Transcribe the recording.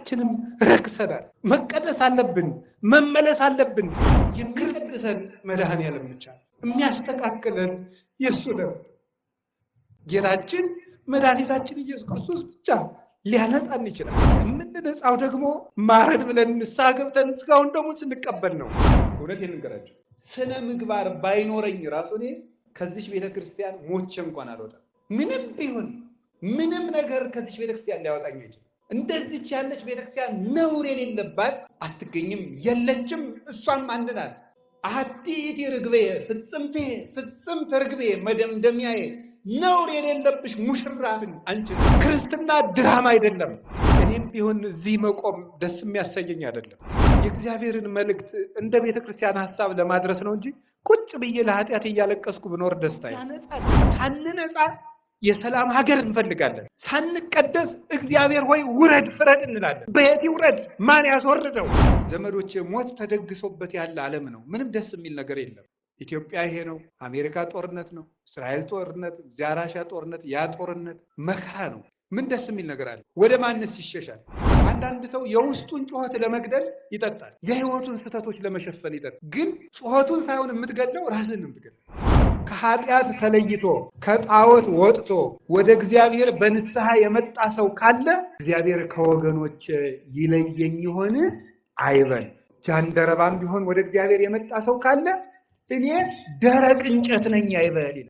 ሁላችንም ረክሰናል። መቀደስ አለብን፣ መመለስ አለብን። የሚቀድሰን መድኃኔዓለም ብቻ፣ የሚያስተካክለን የእሱ ነው። ጌታችን መድኃኒታችን ኢየሱስ ክርስቶስ ብቻ ሊያነጻን ይችላል። የምንነጻው ደግሞ ማረን ብለን ንስሐ ገብተን ሥጋውን ደሙን ስንቀበል ነው። እውነት የልንገራችሁ፣ ስነ ምግባር ባይኖረኝ ራሱ እኔ ከዚች ቤተክርስቲያን ሞቼ እንኳን አልወጣም። ምንም ቢሆን ምንም ነገር ከዚች ቤተክርስቲያን ሊያወጣኝ አይችልም። እንደዚች ያለች ቤተክርስቲያን ነውር የሌለባት አትገኝም፣ የለችም። እሷም አንድ ናት። አሐቲ ይእቲ ርግቤ ፍጽምቴ ፍጽምት ርግቤ መደምደሚያዬ፣ ነውር የሌለብሽ ሙሽራብን አንቺ። ክርስትና ድራማ አይደለም። እኔም ቢሆን እዚህ መቆም ደስ የሚያሰኘኝ አይደለም። የእግዚአብሔርን መልእክት እንደ ቤተክርስቲያን ሐሳብ ለማድረስ ነው እንጂ ቁጭ ብዬ ለኃጢአት እያለቀስኩ ብኖር ደስታ ያነጻል። ሳንነጻ የሰላም ሀገር እንፈልጋለን። ሳንቀደስ እግዚአብሔር ሆይ ውረድ ፍረድ እንላለን። በየት ይውረድ? ማን ያስወርደው? ዘመዶቼ ሞት ተደግሶበት ያለ ዓለም ነው። ምንም ደስ የሚል ነገር የለም። ኢትዮጵያ ይሄ ነው። አሜሪካ ጦርነት ነው። እስራኤል ጦርነት፣ ዛራሻ ጦርነት፣ ያ ጦርነት መከራ ነው። ምን ደስ የሚል ነገር አለ? ወደ ማንስ ይሸሻል? አንዳንድ ሰው የውስጡን ጩኸት ለመግደል ይጠጣል፣ የህይወቱን ስህተቶች ለመሸፈን ይጠጣል። ግን ጩኸቱን ሳይሆን የምትገድለው ራስን የምትገድለው። ከኃጢአት ተለይቶ ከጣዖት ወጥቶ ወደ እግዚአብሔር በንስሐ የመጣ ሰው ካለ እግዚአብሔር ከወገኖች ይለየኝ ይሆን አይበል። ጃንደረባም ቢሆን ወደ እግዚአብሔር የመጣ ሰው ካለ እኔ ደረቅ እንጨት ነኝ አይበል።